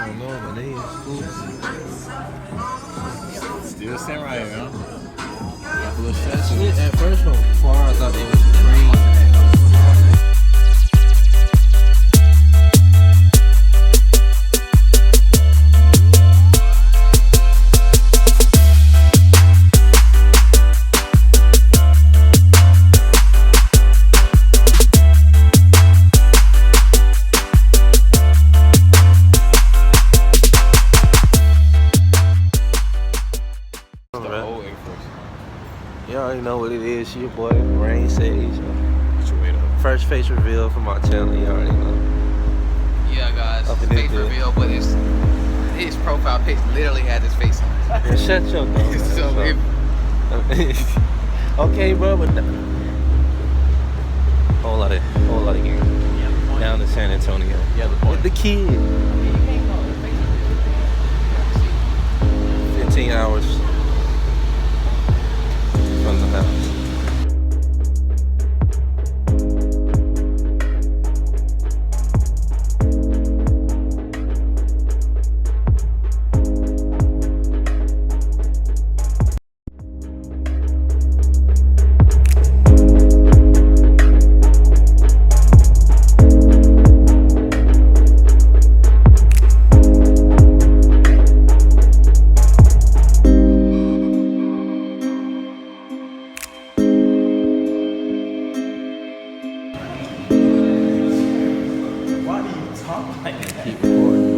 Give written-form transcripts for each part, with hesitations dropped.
don't know, but they is cool. Still samurai, you know? Little statue. Shit, at first from far, I thought they was supreme. You already know what it is. Your boy Rain Sage. First face reveal from my channel. You already know. Yeah, guys. Face reveal, but his profile pic literally had his face on it. Man, shut your mouth. So okay, bro, but whole lot of game. Down to San Antonio. Yeah, with the kid. 15 hours from the house. Keep recording.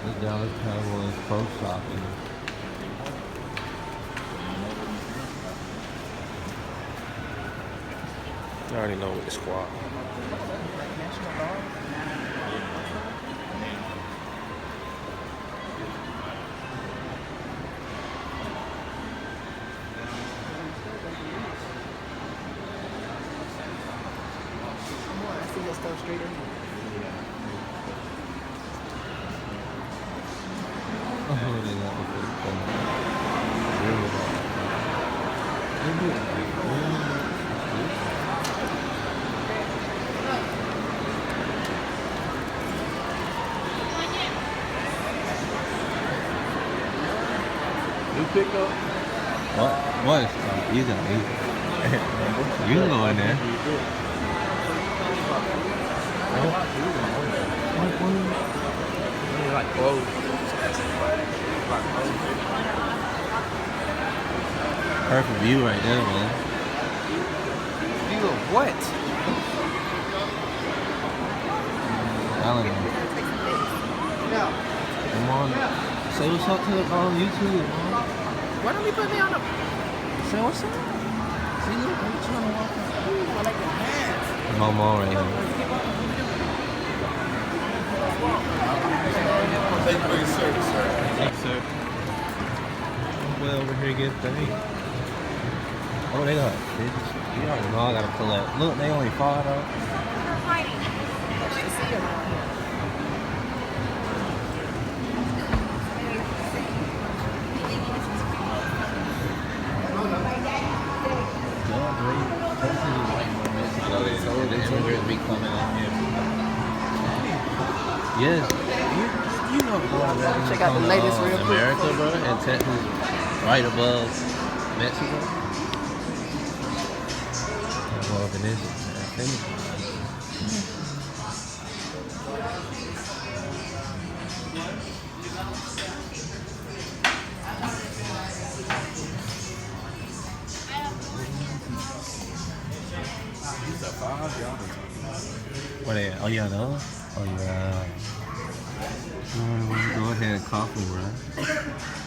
The Dallas Cowboys pro shopping. You already know with the squad. I see your stuff straight in here. New pickup. What? You can go in there. Like clothes. Perfect view right there, man. View of what? I don't know. Come on. Say what's up to the YouTube, man. Why don't we put me on the... Say what's up. See, look, I'm trying to walk out. Ooh, I like the pants. Momo right here. Thank you for your service, sir. Thanks, sir. Well, over here get things. Oh, they got fish. You already know I gotta collect. Look, they only $5. Yes, you know check out the latest real quick. America, bro, and Texas, right above Mexico. Above in this. What are they? Oh, yeah, no? Oh, yeah. Go ahead and cough me, bro.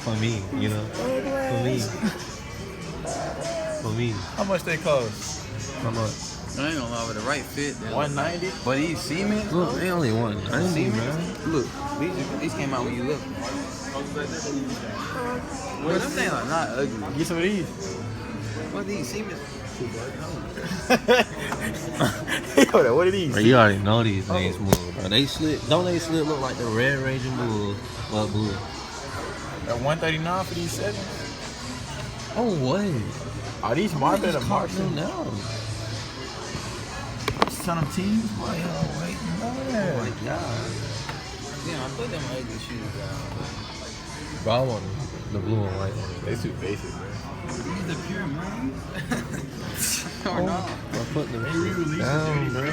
For me, you know? For me. For me. How much they cost? How much? I ain't gonna lie, with the right fit. 190. But these Siemens, Look, they only 190, man. look, these came out when you look. Bro, them things are not ugly. Get some of these. What are these Siemens? What are these? Bro, you already know these things move, bro. They slip. Don't they slip look like the Red Raging Bulls? Well, blue. At 139 for these sevens. Oh, wait. Are these Marvin or Them Martin? down. Son of teams? Oh, my God. Yeah, I put them ugly shoes down. Bro, I want the blue and white one. They too basic, bro. These are pure moons? Or Oh, not? bro, put them shit down, bro.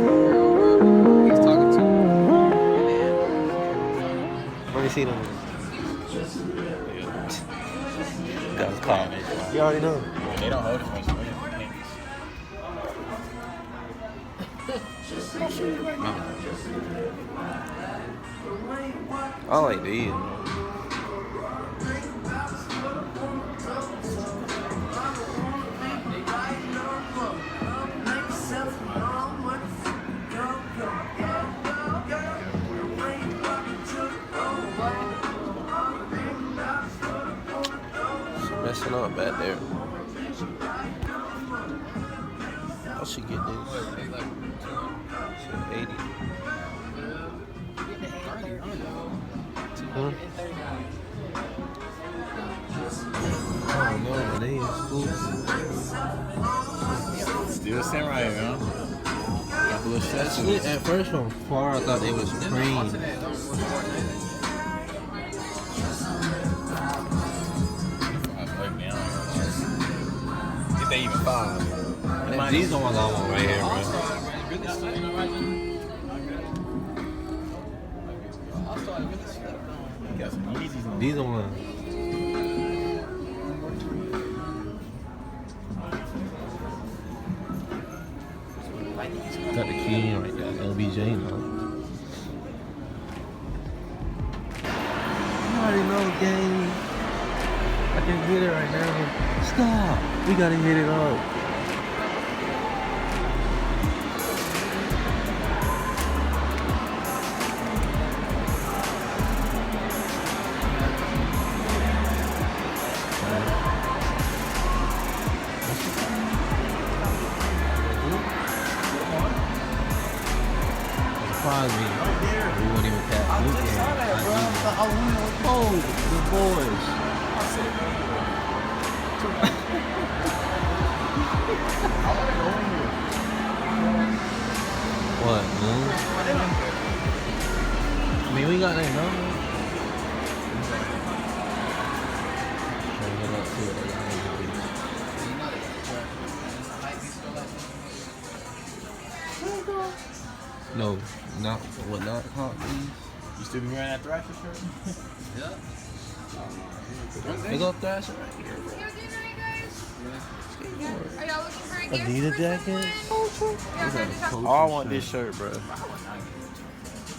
He's talking to me. Let me see them. Got his car. You already know. They don't hold as much weight. I like these. Messing up back there. I should get this. Shit, 80. Huh? I don't know, but they in school. Still samurai, man. Got the little That shots. shit, at first from far, I thought they was cream. If they even 5. And these are ones I want right here, bro. Got some Yeezys on. These are ones. Got the key right there, LBJ now. You already know, gang. I can hit it right now. Stop. We gotta hit it up. Surprise me. We wouldn't even catch. Oh, the boys. What, man? I mean, we got that number. No, not what not caught these. You still be wearing that Thrasher shirt? They go Thrasher right here. Are y'all looking for a gift? Adidas jacket? Oh, I want this shirt, bro.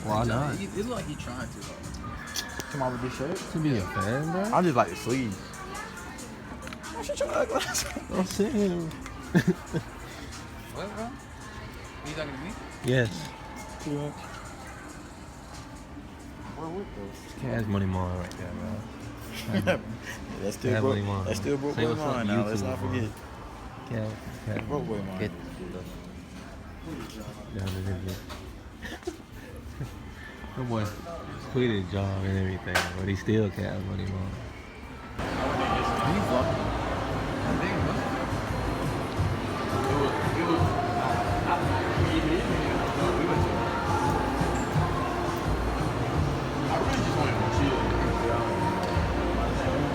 Why not? It look like he's trying to. Come on with this shirt. To be a fan, bro. I just like the sleeves. Oh, shut your ugly ass. I'm saying. What, bro? You talking to me? Yes. Yeah. Cash Money Mall right there, bro. That's still Cash broke. Money Mall. That's still broke Say what's up line to now. Let's YouTube, not bro. forget. Cat. Broke boy, man. Get down in there. That boy quit his job and everything, but he still cat money, man.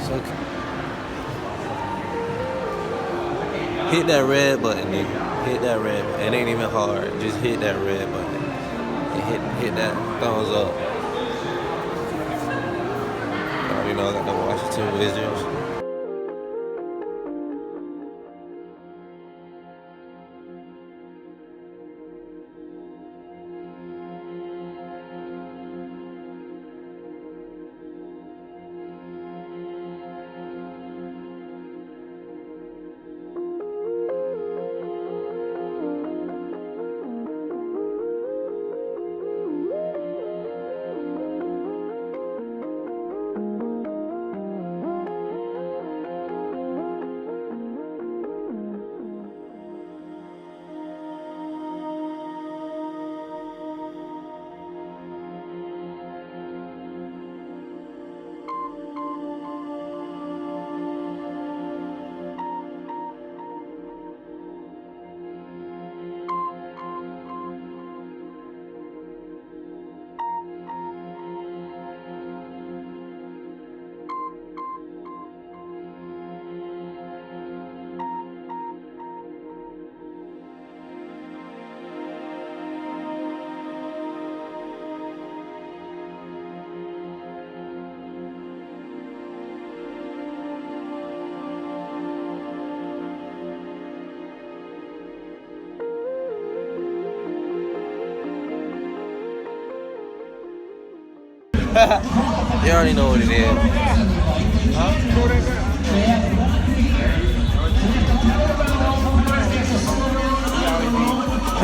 So hit that red button, nigga. Hit that red button. It ain't even hard. Just hit that red button. And hit that thumbs up. You know, I got the Washington Wizards. You already know what it is. I'm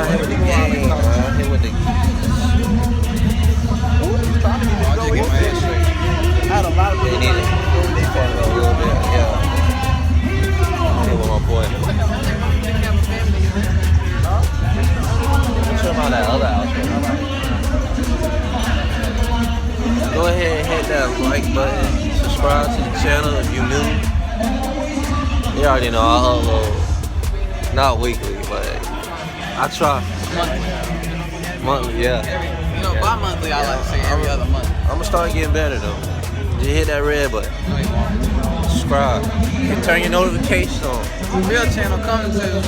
here with the gang, I'm here with the I'll just get my ass straight. I had a lot of they need it. They fucking a little bit, yeah. I'm here with my boy. Show him all that other outfit. Go ahead and hit that like button, subscribe to the channel if you're new. You already know I upload, not weekly, but I try. Monthly, yeah. You know, bi-monthly, I like to say every other month. I'm gonna start getting better though. Just hit that red button, subscribe, and turn your notifications on. Real channel coming to